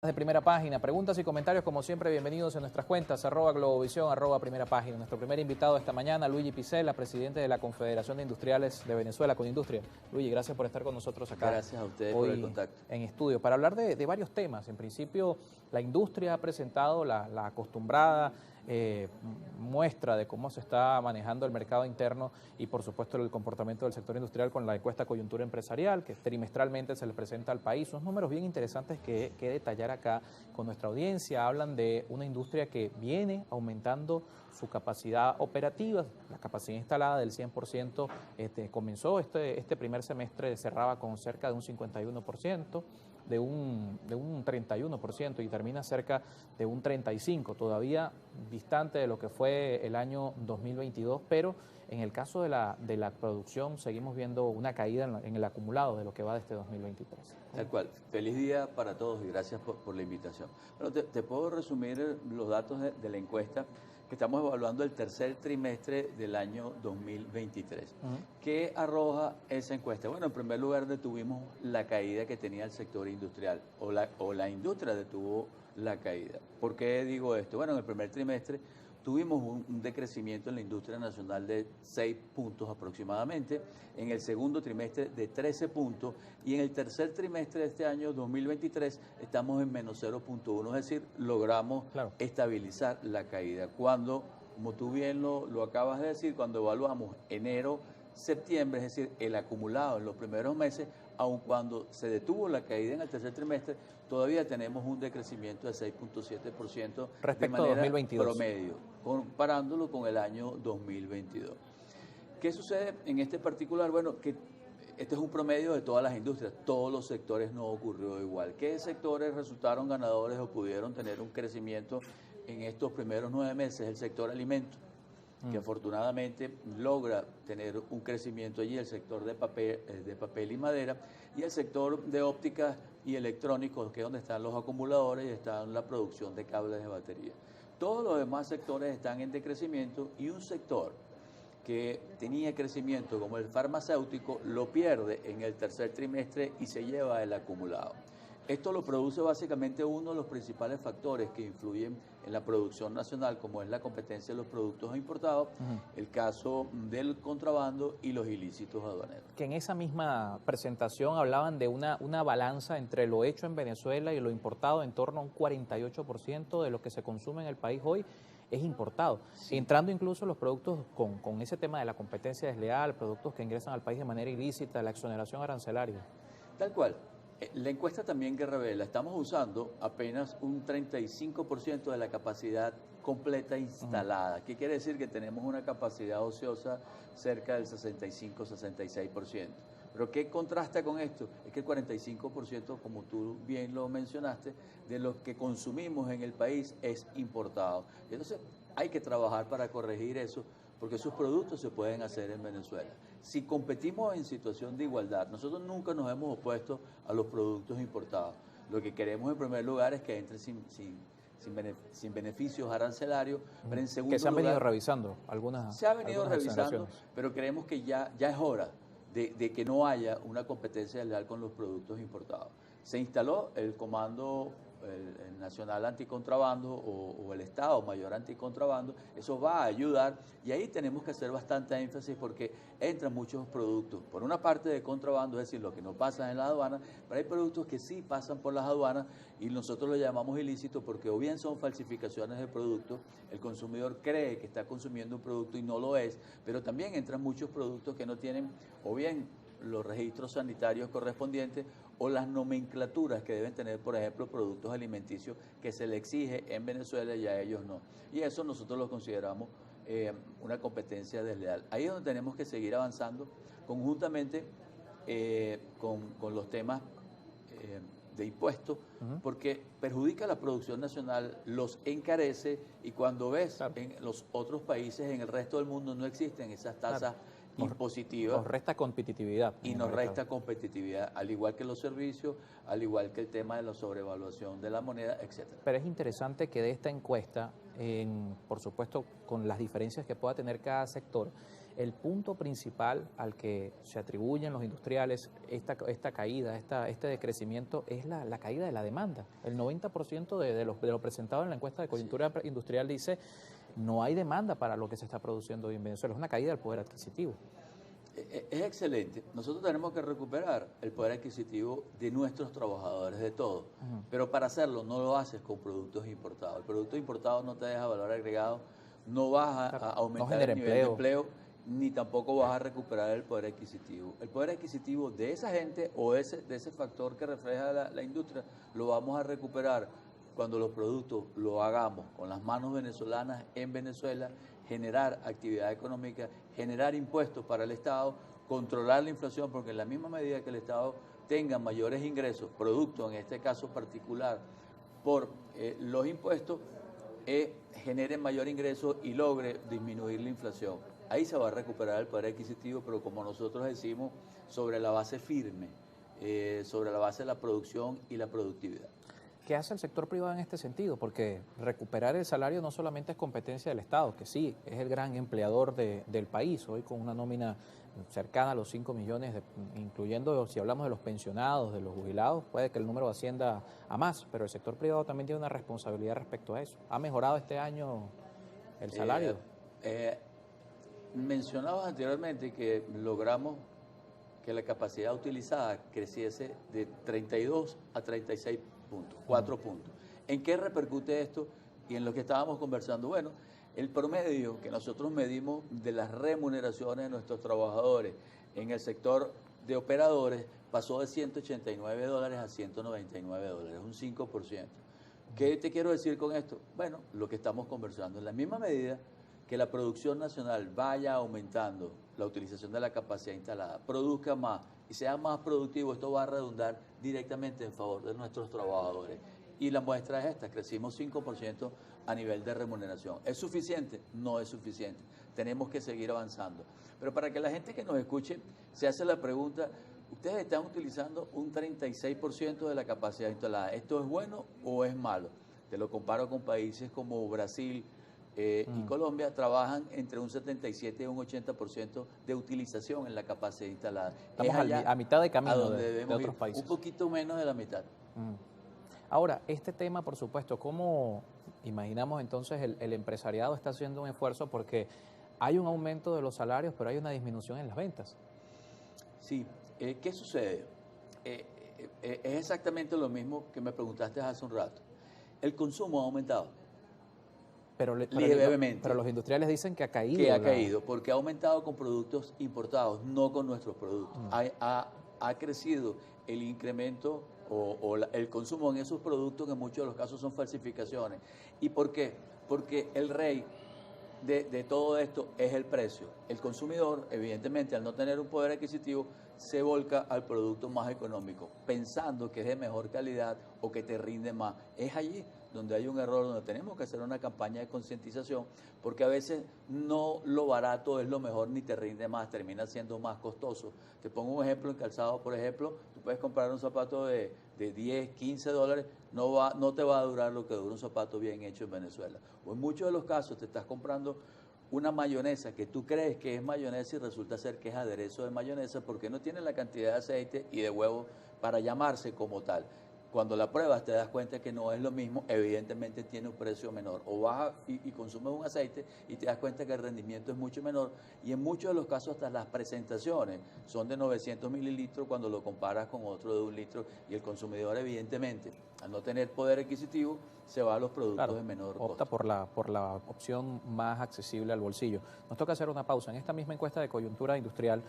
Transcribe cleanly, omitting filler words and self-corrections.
De Primera Página, preguntas y comentarios como siempre bienvenidos en nuestras cuentas @globovisión, @Primera Página. Nuestro primer invitado esta mañana, Luigi Picella, presidente de la Confederación de Industriales de Venezuela, Conindustria. Luigi, gracias por estar con nosotros acá. Gracias a ustedes hoy por el contacto. En estudio, para hablar de varios temas. En principio, la industria ha presentado la acostumbrada muestra de cómo se está manejando el mercado interno y por supuesto el comportamiento del sector industrial con la encuesta Coyuntura Empresarial, que trimestralmente se le presenta al país. Unos números bien interesantes que detallar acá con nuestra audiencia. Hablan de una industria que viene aumentando su capacidad operativa, la capacidad instalada del 100%, comenzó este primer semestre, cerraba con cerca de un 51%, de un 31% y termina cerca de un 35%, todavía distante de lo que fue el año 2022, pero en el caso de la producción seguimos viendo una caída en el acumulado de lo que va de este 2023. Tal cual. Feliz día para todos y gracias por la invitación. Bueno, te puedo resumir los datos de la encuesta que estamos evaluando el tercer trimestre del año 2023. ¿Qué arroja esa encuesta? Bueno, en primer lugar detuvimos la caída que tenía el sector industrial o la industria detuvo la caída. ¿Por qué digo esto? Bueno, en el primer trimestre tuvimos un decrecimiento en la industria nacional de 6 puntos aproximadamente, en el segundo trimestre de 13 puntos y en el tercer trimestre de este año 2023 estamos en menos 0,1, es decir, logramos estabilizar la caída. Cuando, como tú bien lo acabas de decir, cuando evaluamos enero, septiembre, es decir, el acumulado en los primeros meses, aun cuando se detuvo la caída en el tercer trimestre, todavía tenemos un decrecimiento de 6,7% de manera 2022. promedio, comparándolo con el año 2022. ¿Qué sucede en este particular? Bueno, que este es un promedio de todas las industrias, todos los sectores no ocurrió igual. ¿Qué sectores resultaron ganadores o pudieron tener un crecimiento en estos primeros 9 meses? El sector alimentos, que afortunadamente logra tener un crecimiento allí, el sector de papel y madera, y el sector de ópticas y electrónicos, que es donde están los acumuladores y está la producción de cables de batería. Todos los demás sectores están en decrecimiento y un sector que tenía crecimiento como el farmacéutico lo pierde en el tercer trimestre y se lleva el acumulado. Esto lo produce básicamente uno de los principales factores que influyen en la producción nacional, como es la competencia de los productos importados, el caso del contrabando y los ilícitos aduaneros. Que en esa misma presentación hablaban de una balanza entre lo hecho en Venezuela y lo importado, en torno a un 48% de lo que se consume en el país hoy es importado, entrando incluso los productos con ese tema de la competencia desleal, productos que ingresan al país de manera ilícita, la exoneración arancelaria. Tal cual. La encuesta también que revela, estamos usando apenas un 35% de la capacidad completa instalada. ¿Qué quiere decir? Que tenemos una capacidad ociosa cerca del 65-66%. Pero ¿qué contrasta con esto? Es que el 45%, como tú bien lo mencionaste, de lo que consumimos en el país es importado. Entonces hay que trabajar para corregir eso, porque esos productos se pueden hacer en Venezuela. Si competimos en situación de igualdad, nosotros nunca nos hemos opuesto a los productos importados. Lo que queremos en primer lugar es que entren sin beneficios arancelarios, pero en segundo lugar... Que se han venido lugar, revisando algunas. Se ha venido revisando, pero creemos que ya es hora de que no haya una competencia desleal con los productos importados. Se instaló el Comando el Nacional Anticontrabando o el Estado Mayor Anticontrabando, eso va a ayudar y ahí tenemos que hacer bastante énfasis porque entran muchos productos, por una parte de contrabando, es decir, lo que no pasa en la aduana, pero hay productos que sí pasan por las aduanas y nosotros lo llamamos ilícitos porque o bien son falsificaciones de productos, el consumidor cree que está consumiendo un producto y no lo es, pero también entran muchos productos que no tienen o bien los registros sanitarios correspondientes o las nomenclaturas que deben tener, por ejemplo, productos alimenticios que se le exige en Venezuela y a ellos no. Y eso nosotros lo consideramos una competencia desleal. Ahí es donde tenemos que seguir avanzando conjuntamente con los temas de impuestos, porque perjudica la producción nacional, los encarece y cuando ves en los otros países, en el resto del mundo no existen esas tasas impositiva. Nos resta competitividad. Y nos resta competitividad, al igual que los servicios, al igual que el tema de la sobrevaluación de la moneda, etcétera. Pero es interesante que de esta encuesta, por supuesto, con las diferencias que pueda tener cada sector, el punto principal al que se atribuyen los industriales esta caída, este decrecimiento, es la caída de la demanda. El 90% de lo presentado en la encuesta de coyuntura industrial dice no hay demanda para lo que se está produciendo hoy en Venezuela. Es una caída del poder adquisitivo. Es excelente. Nosotros tenemos que recuperar el poder adquisitivo de nuestros trabajadores, de todos. Pero para hacerlo no lo haces con productos importados. El producto importado no te deja valor agregado, no vas a aumentar el nivel de empleo, ni tampoco vas a recuperar el poder adquisitivo. El poder adquisitivo de esa gente o de ese factor que refleja la industria lo vamos a recuperar cuando los productos lo hagamos con las manos venezolanas en Venezuela, generar actividad económica, generar impuestos para el Estado, controlar la inflación, porque en la misma medida que el Estado tenga mayores ingresos, producto en este caso particular, por los impuestos, genere mayor ingreso y logre disminuir la inflación. Ahí se va a recuperar el poder adquisitivo, pero como nosotros decimos, sobre la base firme, sobre la base de la producción y la productividad. ¿Qué hace el sector privado en este sentido? Porque recuperar el salario no solamente es competencia del Estado, que sí, es el gran empleador del país, hoy con una nómina cercana a los 5 millones, incluyendo, si hablamos de los pensionados, de los jubilados, puede que el número ascienda a más, pero el sector privado también tiene una responsabilidad respecto a eso. ¿Ha mejorado este año el salario? Mencionabas anteriormente que logramos que la capacidad utilizada creciese de 32 a 36 puntos, 4 puntos. ¿En qué repercute esto? Y en lo que estábamos conversando, bueno, el promedio que nosotros medimos de las remuneraciones de nuestros trabajadores en el sector de operadores pasó de $189 a $199, un 5%. ¿Qué te quiero decir con esto? Bueno, lo que estamos conversando, en la misma medida que la producción nacional vaya aumentando la utilización de la capacidad instalada, produzca más y sea más productivo, esto va a redundar directamente en favor de nuestros trabajadores. Y la muestra es esta, crecimos 5% a nivel de remuneración. ¿Es suficiente? No es suficiente. Tenemos que seguir avanzando. Pero para que la gente que nos escuche se hace la pregunta, ustedes están utilizando un 36% de la capacidad instalada. ¿Esto es bueno o es malo? Te lo comparo con países como Brasil, y Colombia, trabajan entre un 77 y un 80% de utilización en la capacidad instalada. Estamos a mitad de camino de otros países. Un poquito menos de la mitad. Ahora, este tema, por supuesto, ¿cómo imaginamos entonces el empresariado está haciendo un esfuerzo? Porque hay un aumento de los salarios, pero hay una disminución en las ventas. Sí, ¿qué sucede? Es exactamente lo mismo que me preguntaste hace un rato. El consumo ha aumentado. Pero los industriales dicen que ha caído. Que ha caído, porque ha aumentado con productos importados, no con nuestros productos. Ha crecido el incremento o el consumo en esos productos, que en muchos de los casos son falsificaciones. ¿Y por qué? Porque el rey de todo esto es el precio. El consumidor, evidentemente, al no tener un poder adquisitivo, se volca al producto más económico, pensando que es de mejor calidad o que te rinde más. Es allí donde hay un error, donde tenemos que hacer una campaña de concientización, porque a veces no lo barato es lo mejor ni te rinde más, termina siendo más costoso. Te pongo un ejemplo en calzado, por ejemplo, tú puedes comprar un zapato de 10, 15 dólares, no te va a durar lo que dura un zapato bien hecho en Venezuela. O en muchos de los casos te estás comprando una mayonesa que tú crees que es mayonesa y resulta ser que es aderezo de mayonesa porque no tiene la cantidad de aceite y de huevo para llamarse como tal. Cuando la pruebas te das cuenta que no es lo mismo, evidentemente tiene un precio menor. O vas y consumes un aceite y te das cuenta que el rendimiento es mucho menor. Y en muchos de los casos hasta las presentaciones son de 900 mililitros cuando lo comparas con otro de 1 litro. Y el consumidor, evidentemente, al no tener poder adquisitivo, se va a los productos de menor costo. Opta por la opción más accesible al bolsillo. Nos toca hacer una pausa. En esta misma encuesta de coyuntura industrial